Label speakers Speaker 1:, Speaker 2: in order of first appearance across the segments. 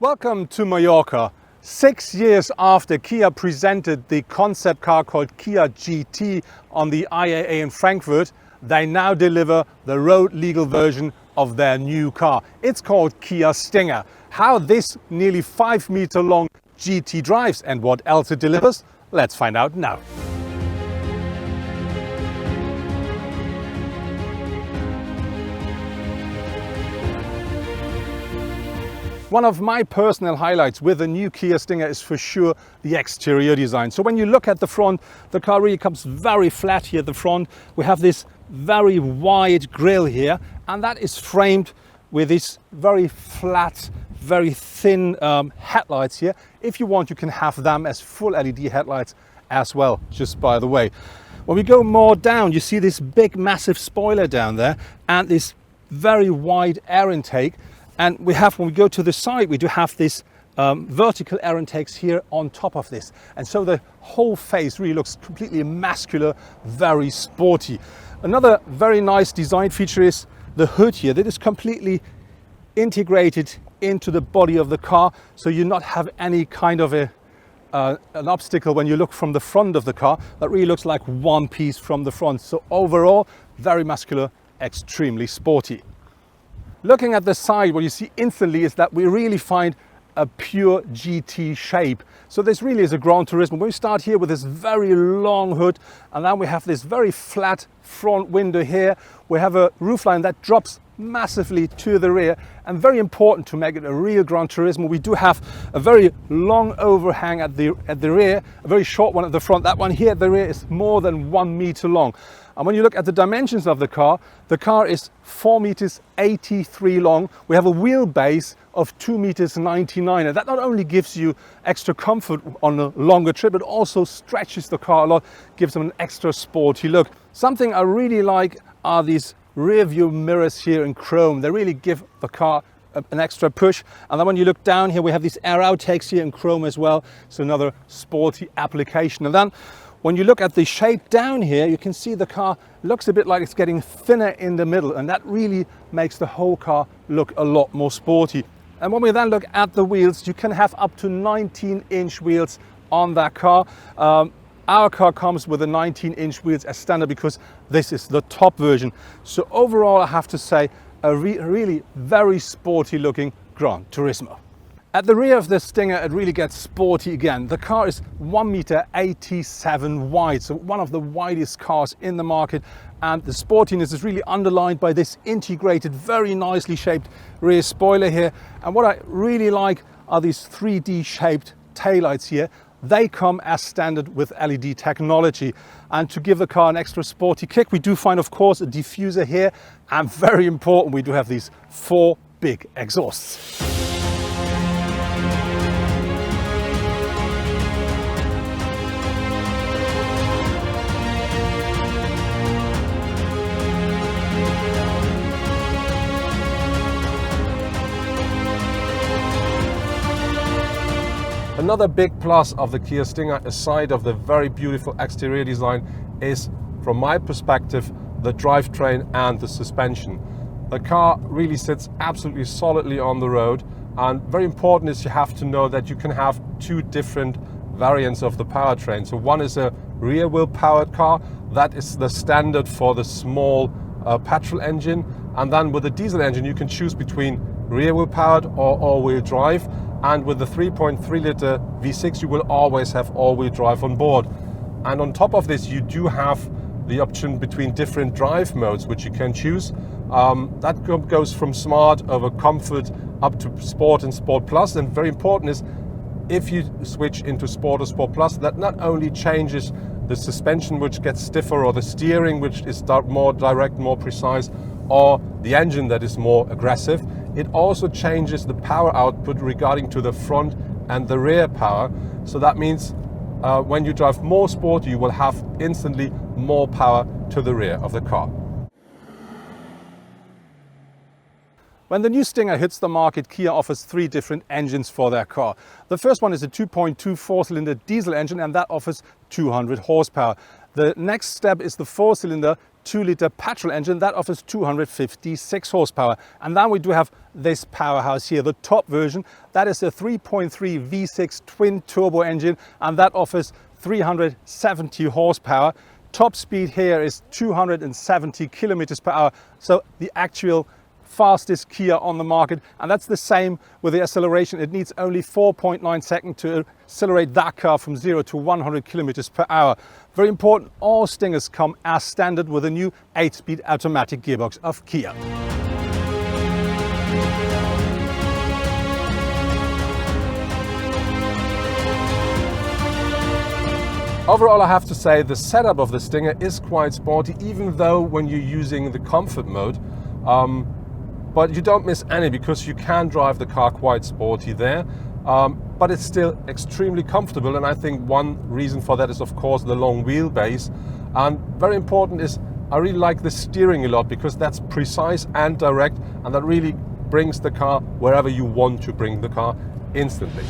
Speaker 1: Welcome to Mallorca. 6 years after Kia presented the concept car called Kia GT on the IAA in Frankfurt, they now deliver the road legal version of their new car. It's called Kia Stinger. How this nearly 5-meter long GT drives and what else it delivers, let's find out now. One of my personal highlights with the new Kia Stinger is for sure the exterior design. So when you look at the front, the car really comes very flat here at the front. We have this very wide grille here, and that is framed with these very flat, very thin headlights here. If you want, you can have them as full LED headlights as well, just by the way. When we go more down, you see this big massive spoiler down there and this very wide air intake. And we have, when we go to the side, we do have this vertical air intakes here on top of this. And so the whole face really looks completely muscular, very sporty. Another very nice design feature is the hood here that is completely integrated into the body of the car. So you not have any kind of an obstacle when you look from the front of the car. That really looks like one piece from the front. So overall, very muscular, extremely sporty. Looking at the side, what you see instantly is that we really find a pure GT shape. So this really is a Gran Turismo. We start here with this very long hood, and then we have this very flat front window here. We have a roofline that drops massively to the rear, and very important to make it a real Gran Turismo, we do have a very long overhang at the rear, a very short one at the front. That one here at the rear is more than 1 meter long. And when you look at the dimensions of the car is 4.83 meters long. We have a wheelbase of 2.99 meters. And that not only gives you extra comfort on a longer trip, it also stretches the car a lot, gives them an extra sporty look. Something I really like are these rear view mirrors here in chrome. They really give the car an extra push. And then when you look down here, we have these air outtakes here in chrome as well. So another sporty application. And then when you look at the shape down here, you can see the car looks a bit like it's getting thinner in the middle, and that really makes the whole car look a lot more sporty. And when we then look at the wheels, you can have up to 19-inch wheels on that car. Our car comes with the 19-inch wheels as standard because this is the top version. So overall, I have to say, a really very sporty looking Gran Turismo. At the rear of the Stinger, it really gets sporty again. The car is 1.87 meters wide, so one of the widest cars in the market. And the sportiness is really underlined by this integrated, very nicely shaped rear spoiler here. And what I really like are these 3D shaped taillights here. They come as standard with LED technology. And to give the car an extra sporty kick, we do find, of course, a diffuser here. And very important, we do have these 4 big exhausts.
Speaker 2: Another big plus of the Kia Stinger, aside of the very beautiful exterior design, is, from my perspective, the drivetrain and the suspension. The car really sits absolutely solidly on the road, and very important is you have to know that you can have 2 different variants of the powertrain. So one is a rear wheel powered car, that is the standard for the small petrol engine, and then with the diesel engine you can choose between rear wheel powered or all-wheel drive. And with the 3.3 liter V6, you will always have all-wheel drive on board. And on top of this, you do have the option between different drive modes, which you can choose. That goes from Smart over Comfort up to Sport and Sport Plus. And very important is, if you switch into Sport or Sport Plus, that not only changes the suspension, which gets stiffer, or the steering, which is more direct, more precise, or the engine that is more aggressive, it also changes the power output regarding to the front and the rear power. So that means when you drive more sport, you will have instantly more power to the rear of the car.
Speaker 1: When the new Stinger hits the market, Kia offers 3 different engines for their car. The first one is a 2.2 4-cylinder diesel engine, and that offers 200 horsepower. The next step is the 4-cylinder 2-liter petrol engine that offers 256 horsepower. And then we do have this powerhouse here, the top version. That is a 3.3 V6 twin turbo engine, and that offers 370 horsepower. Top speed here is 270 kilometers per hour. So the actual fastest Kia on the market, and that's the same with the acceleration. It needs only 4.9 seconds to accelerate that car from 0 to 100 kilometers per hour. Very important, all Stingers come as standard with a new 8-speed automatic gearbox of Kia.
Speaker 2: Overall, I have to say the setup of the Stinger is quite sporty, even though when you're using the comfort mode, but you don't miss any because you can drive the car quite sporty there. But it's still extremely comfortable, and I think one reason for that is of course the long wheelbase. And very important is I really like the steering a lot because that's precise and direct, and that really brings the car wherever you want to bring the car instantly.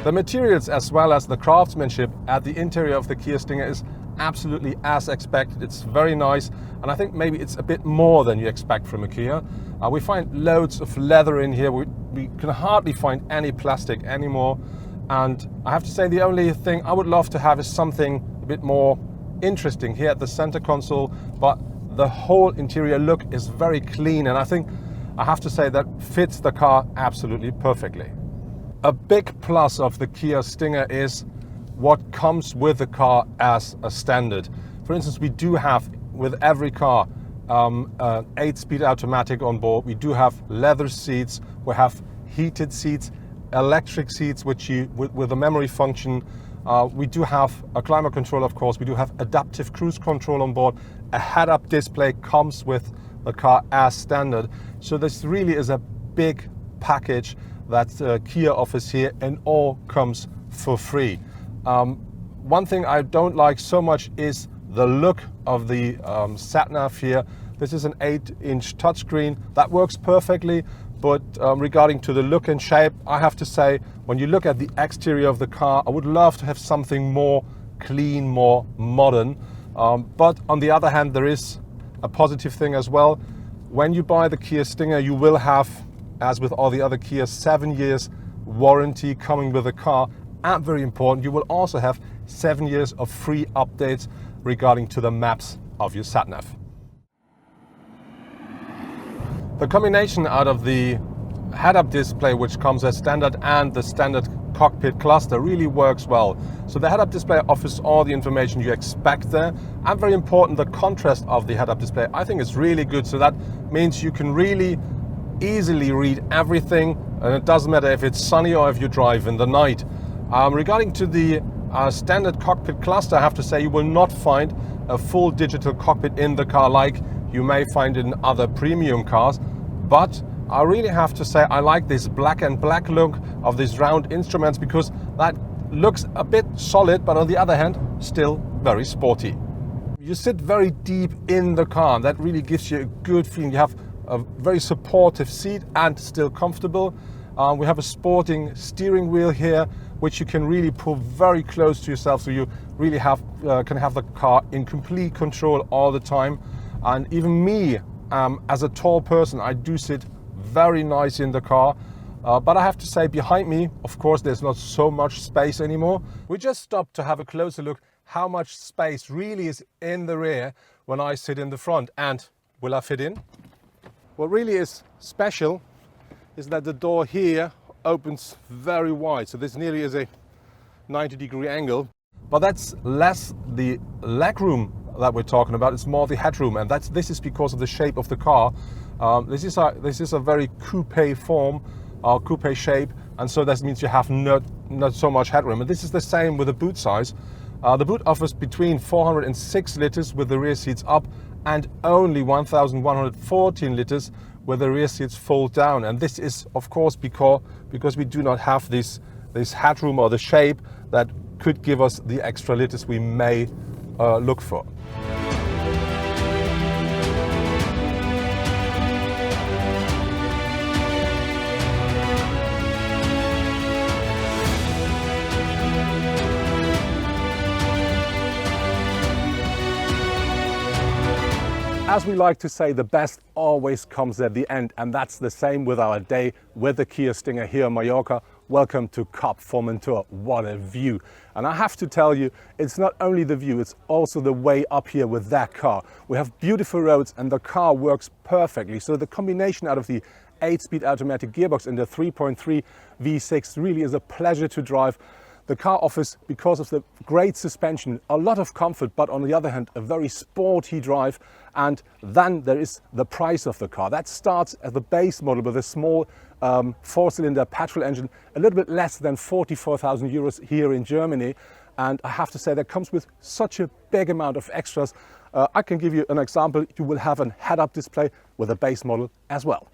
Speaker 2: The materials as well as the craftsmanship at the interior of the Kia Stinger is absolutely as expected. It's very nice, and I think maybe it's a bit more than you expect from a Kia. We find loads of leather in here. We can hardly find any plastic anymore, and I have to say the only thing I would love to have is something a bit more interesting here at the center console, but the whole interior look is very clean, and I think I have to say that fits the car absolutely perfectly. A big plus of the Kia Stinger is what comes with the car as a standard. For instance, we do have with every car an 8-speed automatic on board. We do have leather seats, we have heated seats, electric seats with a memory function. We do have a climate control, of course. We do have adaptive cruise control on board. A head-up display comes with the car as standard. So this really is a big package that Kia offers here, and all comes for free. One thing I don't like so much is the look of the sat-nav here. This is an 8-inch touchscreen that works perfectly, but regarding to the look and shape, I have to say, when you look at the exterior of the car, I would love to have something more clean, more modern. But on the other hand, there is a positive thing as well. When you buy the Kia Stinger, you will have, as with all the other Kias, 7 years warranty coming with the car. And very important, you will also have 7 years of free updates regarding to the maps of your sat-nav. The combination out of the head-up display, which comes as standard, and the standard cockpit cluster really works well. So the head-up display offers all the information you expect there. And very important, the contrast of the head-up display, I think is really good. So that means you can really easily read everything, and it doesn't matter if it's sunny or if you drive in the night. Regarding to the standard cockpit cluster, I have to say you will not find a full digital cockpit in the car like you may find in other premium cars, but I really have to say I like this black and black look of these round instruments because that looks a bit solid, but on the other hand still very sporty. You sit very deep in the car, that really gives you a good feeling. You have a very supportive seat and still comfortable. We have a sporting steering wheel here, which you can really pull very close to yourself, so you really can have the car in complete control all the time. And even me, as a tall person, I do sit very nice in the car. But I have to say, behind me, of course, there's not so much space anymore. We just stopped to have a closer look how much space really is in the rear when I sit in the front. And will I fit in? What really is special is that the door here opens very wide. So this nearly is a 90-degree angle. But that's less the legroom that we're talking about. It's more the headroom, and this is because of the shape of the car. This is a very coupe form, coupe shape, and so that means you have not so much headroom. And this is the same with the boot size. The boot offers between 406 liters with the rear seats up, and only 1,114 liters where the rear seats fold down. And this is of course because we do not have this headroom or the shape that could give us the extra liters we may look for.
Speaker 1: As we like to say, the best always comes at the end, and that's the same with our day with the Kia Stinger here in Mallorca. Welcome to Cap Formentor. What a view. And I have to tell you, it's not only the view, it's also the way up here with that car. We have beautiful roads and the car works perfectly. So the combination out of the 8-speed automatic gearbox and the 3.3 V6 really is a pleasure to drive. The car offers, because of the great suspension, a lot of comfort, but on the other hand, a very sporty drive. And then there is the price of the car. That starts at the base model with a small 4-cylinder petrol engine, a little bit less than 44,000 euros here in Germany. And I have to say that comes with such a big amount of extras. I can give you an example. You will have a head-up display with a base model as well.